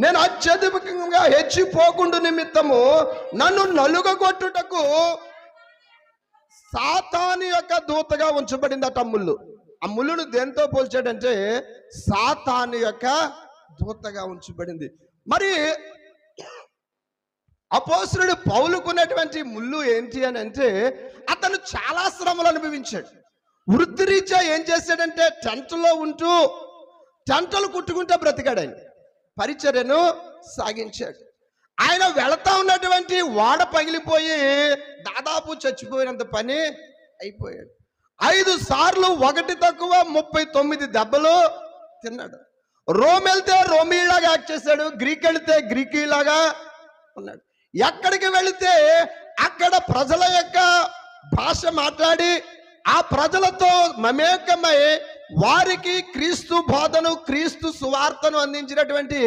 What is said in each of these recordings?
నేను అత్యధికంగా హెచ్చిపోకుండా నిమిత్తము నన్ను నలుగగొట్టుటకు సాతాను యొక్క దూతగా ఉంచబడిందట ముళ్ళు. ఆ ముళ్ళును దేంతో పోల్చాడంటే సాతాను యొక్క దూతగా ఉంచబడింది. మరి అపోస్తలుడు పౌలుకున్నటువంటి ముళ్ళు ఏంటి అని అంటే, అతను చాలా శ్రమలు అనుభవించాడు. వృత్తిరీత్యా ఏం చేశాడంటే టెంట్లో ఉంటూ టెంటలు కుట్టుకుంటూ బ్రతికాడు. ఆయన పరిచర్యను సాగించాడు. ఆయన వెళతా ఉన్నటువంటి వాడ పగిలిపోయి దాదాపు చచ్చిపోయినంత పని అయిపోయాడు. 5 సార్లు 1 తక్కువ 39 దెబ్బలు తిన్నాడు. రోమ్ వెళ్తే రోమీలాగా యాక్ట్ చేశాడు, గ్రీక్ వెళితే గ్రీకీలాగా ఉన్నాడు. ఎక్కడికి వెళితే అక్కడ ప్రజల యొక్క భాష మాట్లాడి ఆ ప్రజలతో మమేకమై వారికి క్రీస్తు బోధను, క్రీస్తు సువార్తను అందించినటువంటి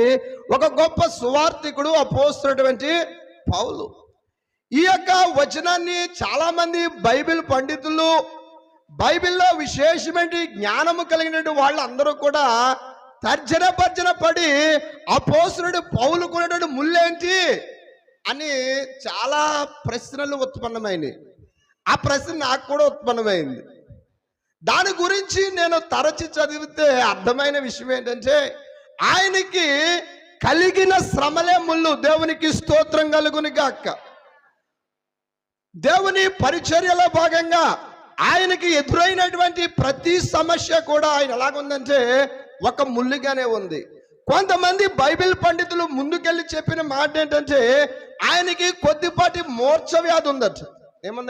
ఒక గొప్ప సువార్తికుడు అపోస్తలుడైనటువంటి పౌలు. ఈ యొక్క వచనాన్ని చాలా మంది బైబిల్ పండితులు, బైబిల్లో విశేషమైన జ్ఞానము కలిగిన వాళ్ళందరూ కూడా తర్జన పడి అపోస్తలుడు పౌలుకున్నటువంటి ముళ్ళేంటి అని చాలా ప్రశ్నలు ఉత్పన్నమైనవి. ఆ ప్రశ్న నాకు కూడా ఉత్పన్నమైంది. దాని గురించి నేను తరచి చదివితే అర్థమైన విషయం ఏంటంటే, ఆయనకి కలిగిన శ్రమలే ముళ్ళు. దేవునికి స్తోత్రం కలుగును గాక. దేవుని పరిచర్యలో భాగంగా ఆయనకి ఎదురైనటువంటి ప్రతి సమస్య కూడా ఆయన ఎలాగుందంటే ఒక ముళ్ళుగానే ఉంది. కొంతమంది బైబిల్ పండితులు ముందుకెళ్ళి చెప్పిన మాట ఏంటంటే, ఆయనకి కొద్దిపాటి మూర్ఛ వ్యాధి ఉందట. ఏమన్నా